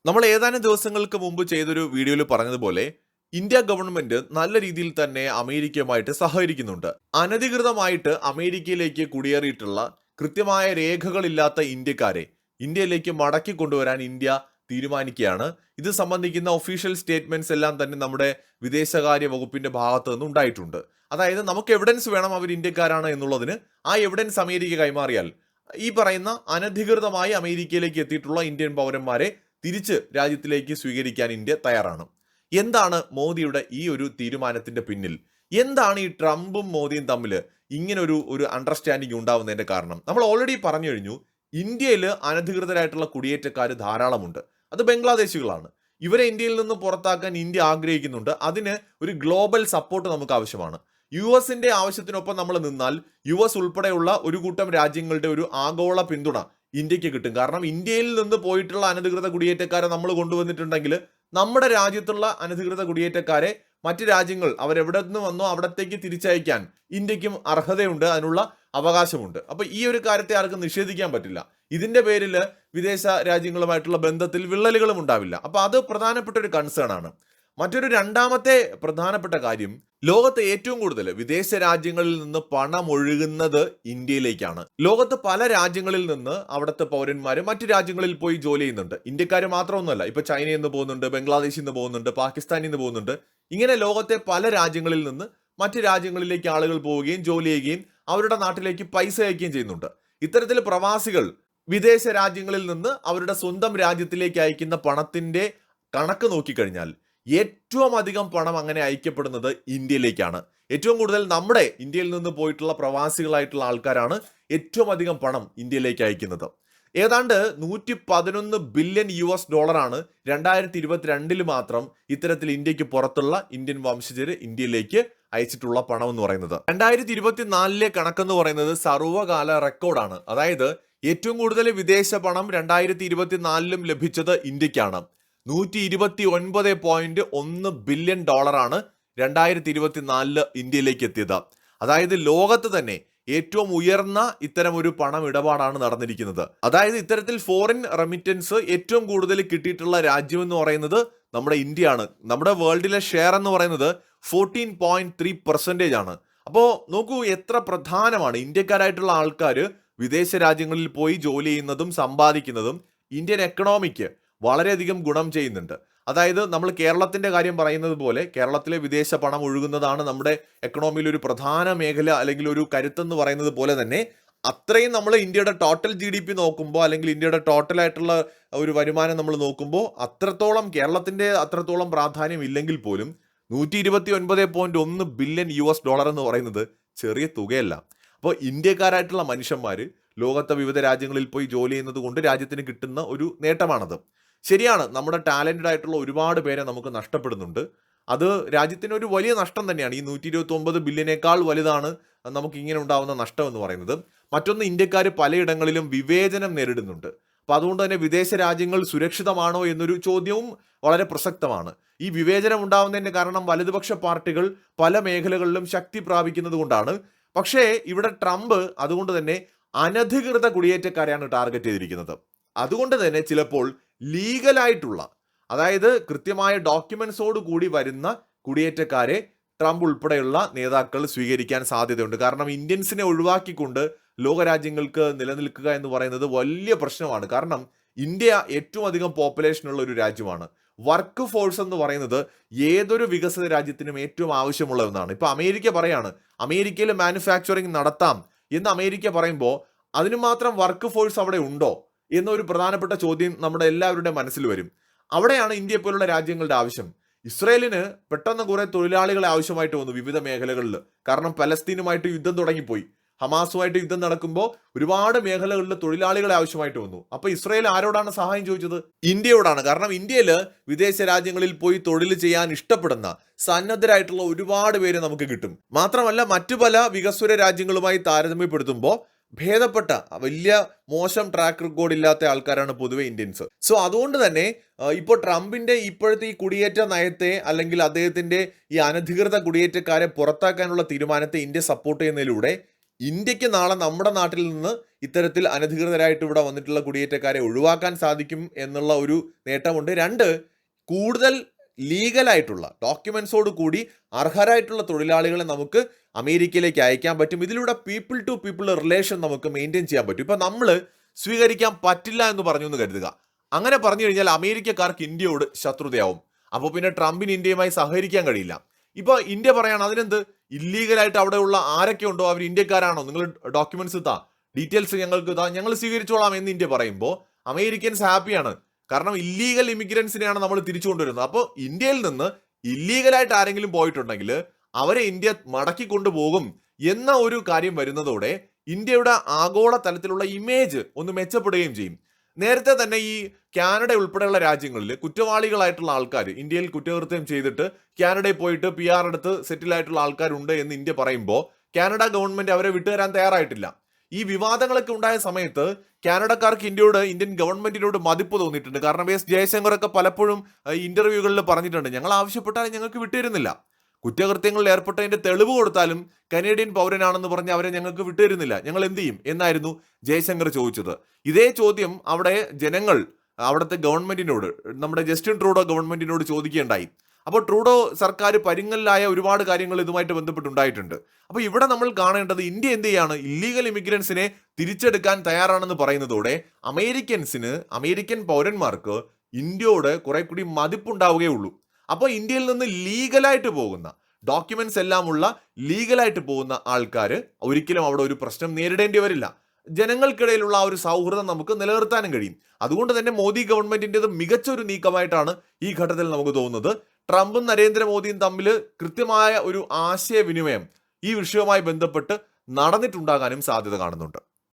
നമ്മൾ ഏതാനും ദിവസങ്ങൾക്ക് മുമ്പ് ചെയ്തൊരു വീഡിയോയിൽ പറഞ്ഞതുപോലെ ഇന്ത്യ ഗവൺമെന്റ് നല്ല രീതിയിൽ തന്നെ അമേരിക്കയുമായിട്ട് സഹകരിക്കുന്നുണ്ട്. അനധികൃതമായിട്ട് അമേരിക്കയിലേക്ക് കുടിയേറിയിട്ടുള്ള കൃത്യമായ രേഖകളില്ലാത്ത ഇന്ത്യക്കാരെ ഇന്ത്യയിലേക്ക് മടക്കി കൊണ്ടുവരാൻ ഇന്ത്യ തീരുമാനിക്കുകയാണ്. ഇത് സംബന്ധിക്കുന്ന ഒഫീഷ്യൽ സ്റ്റേറ്റ്മെന്റ്സ് എല്ലാം തന്നെ നമ്മുടെ വിദേശകാര്യ വകുപ്പിന്റെ ഭാഗത്ത് നിന്ന് ഉണ്ടായിട്ടുണ്ട്. അതായത് നമുക്ക് എവിഡൻസ് വേണം അവർ ഇന്ത്യക്കാരാണ് എന്നുള്ളതിന്. ആ എവിഡൻസ് അമേരിക്ക കൈമാറിയാൽ ഈ പറയുന്ന അനധികൃതമായി അമേരിക്കയിലേക്ക് എത്തിയിട്ടുള്ള ഇന്ത്യൻ പൗരന്മാരെ തിരിച്ച് രാജ്യത്തിലേക്ക് സ്വീകരിക്കാൻ ഇന്ത്യ തയ്യാറാണ്. എന്താണ് മോദിയുടെ ഈ ഒരു തീരുമാനത്തിന്റെ പിന്നിൽ? എന്താണ് ഈ ട്രംപും മോദിയും തമ്മിൽ ഇങ്ങനെ ഒരു അണ്ടർസ്റ്റാൻഡിങ് ഉണ്ടാവുന്നതിന്റെ കാരണം? നമ്മൾ ഓൾറെഡി പറഞ്ഞു കഴിഞ്ഞു, ഇന്ത്യയിൽ അനധികൃതരായിട്ടുള്ള കുടിയേറ്റക്കാർ ധാരാളമുണ്ട്. അത് ബംഗ്ലാദേശികളാണ്. ഇവരെ ഇന്ത്യയിൽ നിന്ന് പുറത്താക്കാൻ ഇന്ത്യ ആഗ്രഹിക്കുന്നുണ്ട്. അതിന് ഒരു ഗ്ലോബൽ സപ്പോർട്ട് നമുക്ക് ആവശ്യമാണ്. US ആവശ്യത്തിനൊപ്പം നമ്മൾ നിന്നാൽ US ഉൾപ്പെടെയുള്ള ഒരു കൂട്ടം രാജ്യങ്ങളുടെ ഒരു ആഗോള പിന്തുണ ഇന്ത്യക്ക് കിട്ടും. കാരണം ഇന്ത്യയിൽ നിന്ന് പോയിട്ടുള്ള അനധികൃത കുടിയേറ്റക്കാരെ നമ്മൾ കൊണ്ടുവന്നിട്ടുണ്ടെങ്കിൽ നമ്മുടെ രാജ്യത്തുള്ള അനധികൃത കുടിയേറ്റക്കാരെ മറ്റ് രാജ്യങ്ങൾ അവരെവിടെ നിന്ന് വന്നോ അവിടത്തേക്ക് തിരിച്ചയക്കാൻ ഇന്ത്യക്കും അർഹതയുണ്ട്, അതിനുള്ള അവകാശമുണ്ട്. അപ്പൊ ഈ ഒരു കാര്യത്തെ ആർക്കും നിഷേധിക്കാൻ പറ്റില്ല. ഇതിന്റെ പേരിൽ വിദേശ രാജ്യങ്ങളുമായിട്ടുള്ള ബന്ധത്തിൽ വിള്ളലുകളും ഉണ്ടാവില്ല. അപ്പൊ അത് പ്രധാനപ്പെട്ട ഒരു കൺസേൺ ആണ്. മറ്റൊരു രണ്ടാമത്തെ പ്രധാനപ്പെട്ട കാര്യം, ലോകത്ത് ഏറ്റവും കൂടുതൽ വിദേശ രാജ്യങ്ങളിൽ നിന്ന് പണം ഒഴുകുന്നത് ഇന്ത്യയിലേക്കാണ്. ലോകത്ത് പല രാജ്യങ്ങളിൽ നിന്ന് അവിടുത്തെ പൗരന്മാര് മറ്റു രാജ്യങ്ങളിൽ പോയി ജോലി ചെയ്യുന്നുണ്ട്. ഇന്ത്യക്കാർ മാത്രമൊന്നുമല്ല. ഇപ്പൊ ചൈനയിൽ നിന്ന് പോകുന്നുണ്ട്, ബംഗ്ലാദേശിൽ നിന്ന് പോകുന്നുണ്ട്, പാകിസ്ഥാനിൽ നിന്ന് പോകുന്നുണ്ട്. ഇങ്ങനെ ലോകത്തെ പല രാജ്യങ്ങളിൽ നിന്ന് മറ്റു രാജ്യങ്ങളിലേക്ക് ആളുകൾ പോവുകയും ജോലി ചെയ്യുകയും അവരുടെ നാട്ടിലേക്ക് പൈസ അയക്കുകയും ചെയ്യുന്നുണ്ട്. ഇത്തരത്തിൽ പ്രവാസികൾ വിദേശ രാജ്യങ്ങളിൽ നിന്ന് അവരുടെ സ്വന്തം രാജ്യത്തിലേക്ക് അയക്കുന്ന പണത്തിന്റെ കണക്ക് നോക്കിക്കഴിഞ്ഞാൽ ഏറ്റവും അധികം പണം അങ്ങനെ അയക്കപ്പെടുന്നത് ഇന്ത്യയിലേക്കാണ്. ഏറ്റവും കൂടുതൽ നമ്മുടെ ഇന്ത്യയിൽ നിന്ന് പോയിട്ടുള്ള പ്രവാസികളായിട്ടുള്ള ആൾക്കാരാണ് ഏറ്റവും അധികം പണം ഇന്ത്യയിലേക്ക് അയക്കുന്നത്. ഏതാണ്ട് $111 ബില്യൺ 2022 മാത്രം ഇത്തരത്തിൽ ഇന്ത്യക്ക് പുറത്തുള്ള ഇന്ത്യൻ വംശജര് ഇന്ത്യയിലേക്ക് അയച്ചിട്ടുള്ള പണം എന്ന് പറയുന്നത്. 2024 കണക്കെന്ന് പറയുന്നത് സർവ്വകാല റെക്കോർഡാണ്. അതായത് ഏറ്റവും കൂടുതൽ വിദേശ പണം 2024 ലഭിച്ചത് ഇന്ത്യക്കാണ്. $129.1 ബില്യൺ 2024 ഇന്ത്യയിലേക്ക് എത്തിയത്. അതായത് ലോകത്ത് തന്നെ ഏറ്റവും ഉയർന്ന ഇത്തരം ഒരു പണം ഇടപാടാണ് നടന്നിരിക്കുന്നത്. അതായത് ഇത്തരത്തിൽ ഫോറിൻ റെമിറ്റൻസ് ഏറ്റവും കൂടുതൽ കിട്ടിയിട്ടുള്ള രാജ്യം എന്ന് പറയുന്നത് നമ്മുടെ ഇന്ത്യയാണ്. നമ്മുടെ വേൾഡിലെ ഷെയർ എന്ന് പറയുന്നത് 14.3% ആണ്. അപ്പോൾ നോക്കൂ എത്ര പ്രധാനമാണ്. ഇന്ത്യക്കാരായിട്ടുള്ള ആൾക്കാർ വിദേശ രാജ്യങ്ങളിൽ പോയി ജോലി ചെയ്യുന്നതും സമ്പാദിക്കുന്നതും ഇന്ത്യൻ എക്കണോമിക്ക് വളരെയധികം ഗുണം ചെയ്യുന്നുണ്ട്. അതായത് നമ്മൾ കേരളത്തിന്റെ കാര്യം പറയുന്നത് പോലെ കേരളത്തിലെ വിദേശ പണം ഒഴുകുന്നതാണ് നമ്മുടെ എക്കണോമിയിൽ ഒരു പ്രധാന മേഖല അല്ലെങ്കിൽ ഒരു കരുത്തെന്ന് പറയുന്നത് പോലെ തന്നെ അത്രയും നമ്മൾ ഇന്ത്യയുടെ ടോട്ടൽ GDP നോക്കുമ്പോൾ അല്ലെങ്കിൽ ഇന്ത്യയുടെ ടോട്ടലായിട്ടുള്ള ഒരു വരുമാനം നമ്മൾ നോക്കുമ്പോൾ അത്രത്തോളം കേരളത്തിന്റെ അത്രത്തോളം പ്രാധാന്യം ഇല്ലെങ്കിൽ പോലും $129.1 ബില്യൺ എന്ന് പറയുന്നത് ചെറിയ തുകയല്ല. അപ്പോൾ ഇന്ത്യക്കാരായിട്ടുള്ള മനുഷ്യന്മാർ ലോകത്തെ വിവിധ രാജ്യങ്ങളിൽ പോയി ജോലി ചെയ്യുന്നത് കൊണ്ട് രാജ്യത്തിന് കിട്ടുന്ന ഒരു നേട്ടമാണത്. ശരിയാണ്, നമ്മുടെ ടാലന്റഡ് ആയിട്ടുള്ള ഒരുപാട് പേരെ നമുക്ക് നഷ്ടപ്പെടുന്നുണ്ട്. അത് രാജ്യത്തിന് ഒരു വലിയ നഷ്ടം തന്നെയാണ്. ഈ 129 ബില്യനേക്കാൾ വലുതാണ് നമുക്ക് ഇങ്ങനെ ഉണ്ടാവുന്ന നഷ്ടം എന്ന് പറയുന്നത്. മറ്റൊന്ന്, ഇന്ത്യക്കാർ പലയിടങ്ങളിലും വിവേചനം നേരിടുന്നുണ്ട്. അപ്പൊ അതുകൊണ്ട് തന്നെ വിദേശ രാജ്യങ്ങൾ സുരക്ഷിതമാണോ എന്നൊരു ചോദ്യവും വളരെ പ്രസക്തമാണ്. ഈ വിവേചനം ഉണ്ടാവുന്നതിന്റെ കാരണം വലതുപക്ഷ പാർട്ടികൾ പല മേഖലകളിലും ശക്തി പ്രാപിക്കുന്നത് കൊണ്ടാണ്. പക്ഷേ ഇവിടെ ട്രംപ് അതുകൊണ്ട് തന്നെ അനധികൃത കുടിയേറ്റക്കാരെയാണ് ടാർഗറ്റ് ചെയ്തിരിക്കുന്നത്. അതുകൊണ്ട് തന്നെ ചിലപ്പോൾ ലീഗലായിട്ടുള്ള, അതായത് കൃത്യമായ ഡോക്യുമെന്റ്സോട് കൂടി വരുന്ന കുടിയേറ്റക്കാരെ ട്രംപ് ഉൾപ്പെടെയുള്ള നേതാക്കൾ സ്വീകരിക്കാൻ സാധ്യതയുണ്ട്. കാരണം ഇന്ത്യൻസിനെ ഒഴിവാക്കിക്കൊണ്ട് ലോകരാജ്യങ്ങൾക്ക് നിലനിൽക്കുക എന്ന് പറയുന്നത് വലിയ പ്രശ്നമാണ്. കാരണം ഇന്ത്യ ഏറ്റവും അധികം പോപ്പുലേഷനുള്ള ഒരു രാജ്യമാണ്. വർക്ക് ഫോഴ്സ് എന്ന് പറയുന്നത് ഏതൊരു വികസിത രാജ്യത്തിനും ഏറ്റവും ആവശ്യമുള്ള ഒന്നാണ്. ഇപ്പൊ അമേരിക്ക പറയാണ് അമേരിക്കയിൽ മാനുഫാക്ചറിങ് നടത്താം എന്ന് അമേരിക്ക പറയുമ്പോൾ അതിന് മാത്രം വർക്ക് ഫോഴ്സ് അവിടെ ഉണ്ടോ എന്നൊരു പ്രധാനപ്പെട്ട ചോദ്യം നമ്മുടെ എല്ലാവരുടെ മനസ്സിൽ വരും. അവിടെയാണ് ഇന്ത്യയെ പോലുള്ള രാജ്യങ്ങളുടെ ആവശ്യം. ഇസ്രയേലിന് പെട്ടെന്ന് കുറെ തൊഴിലാളികളെ ആവശ്യമായിട്ട് വന്നു വിവിധ മേഖലകളിൽ. കാരണം പലസ്തീനുമായിട്ട് യുദ്ധം തുടങ്ങിപ്പോയി. ഹമാസുമായിട്ട് യുദ്ധം നടക്കുമ്പോൾ ഒരുപാട് മേഖലകളിൽ തൊഴിലാളികളെ ആവശ്യമായിട്ട് വന്നു. അപ്പൊ ഇസ്രയേൽ ആരോടാണ് സഹായം ചോദിച്ചത്? ഇന്ത്യയോടാണ്. കാരണം ഇന്ത്യയിൽ വിദേശ രാജ്യങ്ങളിൽ പോയി തൊഴിൽ ചെയ്യാൻ ഇഷ്ടപ്പെടുന്ന സന്നദ്ധരായിട്ടുള്ള ഒരുപാട് പേര് നമുക്ക് കിട്ടും. മാത്രമല്ല മറ്റു പല വികസ്വര രാജ്യങ്ങളുമായി താരതമ്യപ്പെടുത്തുമ്പോൾ ഭേദപ്പെട്ട വലിയ മോശം ട്രാക്ക് റെക്കോർഡ് ഇല്ലാത്ത ആൾക്കാരാണ് പൊതുവെ ഇന്ത്യൻസ്. സോ അതുകൊണ്ട് തന്നെ ഇപ്പോൾ ട്രംപിന്റെ ഇപ്പോഴത്തെ ഈ കുടിയേറ്റ നയത്തെ അല്ലെങ്കിൽ അദ്ദേഹത്തിന്റെ ഈ അനധികൃത കുടിയേറ്റക്കാരെ പുറത്താക്കാനുള്ള തീരുമാനത്തെ ഇന്ത്യ സപ്പോർട്ട് ചെയ്യുന്നതിലൂടെ ഇന്ത്യക്ക് നാളെ നമ്മുടെ നാട്ടിൽ നിന്ന് ഇത്തരത്തിൽ അനധികൃതരായിട്ട് ഇവിടെ വന്നിട്ടുള്ള കുടിയേറ്റക്കാരെ ഒഴിവാക്കാൻ സാധിക്കും എന്നുള്ള ഒരു നേട്ടമുണ്ട്. രണ്ട്, കൂടുതൽ ലീഗലായിട്ടുള്ള ഡോക്യുമെന്റ്സോട് കൂടി അർഹരായിട്ടുള്ള തൊഴിലാളികളെ നമുക്ക് അമേരിക്കയിലേക്ക് അയക്കാൻ പറ്റും. ഇതിലൂടെ പീപ്പിൾ ടു പീപ്പിൾ റിലേഷൻ നമുക്ക് മെയിൻറ്റെയിൻ ചെയ്യാൻ പറ്റും. ഇപ്പൊ നമ്മൾ സ്വീകരിക്കാൻ പറ്റില്ല എന്ന് പറഞ്ഞു എന്ന് കരുതുക. അങ്ങനെ പറഞ്ഞു കഴിഞ്ഞാൽ അമേരിക്കക്കാർക്ക് ഇന്ത്യയോട് ശത്രുതയാവും. അപ്പോൾ പിന്നെ ട്രംപിന് ഇന്ത്യയുമായി സഹകരിക്കാൻ കഴിയില്ല. ഇപ്പൊ ഇന്ത്യ പറയാണ് അതിനെന്ത്, ഇല്ലീഗലായിട്ട് അവിടെയുള്ള ആരൊക്കെ ഉണ്ടോ അവർ ഇന്ത്യക്കാരാണോ, നിങ്ങൾ ഡോക്യുമെന്റ്സ് താ, ഡീറ്റെയിൽസ് ഞങ്ങൾക്ക് താ, ഞങ്ങൾ സ്വീകരിച്ചോളാം എന്ന് ഇന്ത്യ പറയുമ്പോൾ അമേരിക്കൻസ് ഹാപ്പിയാണ്. കാരണം ഇല്ലീഗൽ ഇമിഗ്രൻസിനെയാണ് നമ്മൾ തിരിച്ചു കൊണ്ടുവരുന്നത്. അപ്പോൾ ഇന്ത്യയിൽ നിന്ന് ഇല്ലീഗലായിട്ട് ആരെങ്കിലും പോയിട്ടുണ്ടെങ്കിൽ അവരെ ഇന്ത്യ മടക്കി കൊണ്ടുപോകും എന്ന ഒരു കാര്യം വരുന്നതോടെ ഇന്ത്യയുടെ ആഗോള തലത്തിലുള്ള ഇമേജ് ഒന്ന് മെച്ചപ്പെടുകയും ചെയ്യും. നേരത്തെ തന്നെ ഈ കാനഡ ഉൾപ്പെടെയുള്ള രാജ്യങ്ങളിൽ കുറ്റവാളികളായിട്ടുള്ള ആൾക്കാർ, ഇന്ത്യയിൽ കുറ്റകൃത്യം ചെയ്തിട്ട് കാനഡയിൽ പോയിട്ട് PR എടുത്ത് സെറ്റിൽ ആയിട്ടുള്ള ആൾക്കാരുണ്ട് എന്ന് ഇന്ത്യ പറയുമ്പോൾ കാനഡ ഗവൺമെന്റ് അവരെ വിട്ടുതരാൻ തയ്യാറായിട്ടില്ല. ഈ വിവാദങ്ങളൊക്കെ ഉണ്ടായ സമയത്ത് കാനഡക്കാർക്ക് ഇന്ത്യൻ ഗവൺമെന്റിനോട് മതിപ്പ് തോന്നിയിട്ടുണ്ട്. കാരണം ജയശങ്കർ ഒക്കെ പലപ്പോഴും ഇന്റർവ്യൂകളിൽ പറഞ്ഞിട്ടുണ്ട്, ഞങ്ങൾ ആവശ്യപ്പെട്ടാലും ഞങ്ങൾക്ക് വിട്ടുതരുന്നില്ല. കുറ്റകൃത്യങ്ങളിൽ ഏർപ്പെട്ടതിന്റെ തെളിവ് കൊടുത്താലും കനേഡിയൻ പൗരനാണെന്ന് പറഞ്ഞ് അവരെ ഞങ്ങൾക്ക് വിട്ടുതരുന്നില്ല, ഞങ്ങൾ എന്ത് ചെയ്യും എന്നായിരുന്നു ജയശങ്കർ ചോദിച്ചത്. ഇതേ ചോദ്യം അവിടെ ജനങ്ങൾ അവിടുത്തെ ഗവൺമെന്റിനോട്, നമ്മുടെ ജസ്റ്റിൻ ട്രൂഡോ ഗവൺമെന്റിനോട് ചോദിക്കുകയുണ്ടായി. അപ്പോൾ ട്രൂഡോ സർക്കാർ പരിങ്ങലിലായ ഒരുപാട് കാര്യങ്ങൾ ഇതുമായിട്ട് ബന്ധപ്പെട്ടുണ്ടായിട്ടുണ്ട്. അപ്പോൾ ഇവിടെ നമ്മൾ കാണേണ്ടത് ഇന്ത്യ എന്ത് ചെയ്യാണ്, ഇല്ലീഗൽ ഇമിഗ്രൻസിനെ തിരിച്ചെടുക്കാൻ തയ്യാറാണെന്ന് പറയുന്നതോടെ അമേരിക്കൻ പൗരന്മാർക്ക് ഇന്ത്യയോട് കുറെ കൂടി മതിപ്പുണ്ടാവുകയുള്ളൂ. അപ്പോൾ ഇന്ത്യയിൽ നിന്ന് ലീഗലായിട്ട് പോകുന്ന, ഡോക്യുമെന്റ്സ് എല്ലാം ഉള്ള ലീഗലായിട്ട് പോകുന്ന ആൾക്കാർ ഒരിക്കലും അവിടെ ഒരു പ്രശ്നം നേരിടേണ്ടി വരില്ല. ജനങ്ങൾക്കിടയിലുള്ള ആ ഒരു സൗഹൃദം നമുക്ക് നിലനിർത്താനും കഴിയും. അതുകൊണ്ട് തന്നെ മോദി ഗവൺമെന്റിൻ്റെത് മികച്ചൊരു നീക്കമായിട്ടാണ് ഈ ഘട്ടത്തിൽ നമുക്ക് തോന്നുന്നത്. ട്രംപും നരേന്ദ്രമോദിയും തമ്മിൽ കൃത്യമായ ഒരു ആശയവിനിമയം ഈ വിഷയവുമായി ബന്ധപ്പെട്ട് നടന്നിട്ടുണ്ടാകാനും സാധ്യത കാണുന്നുണ്ട്.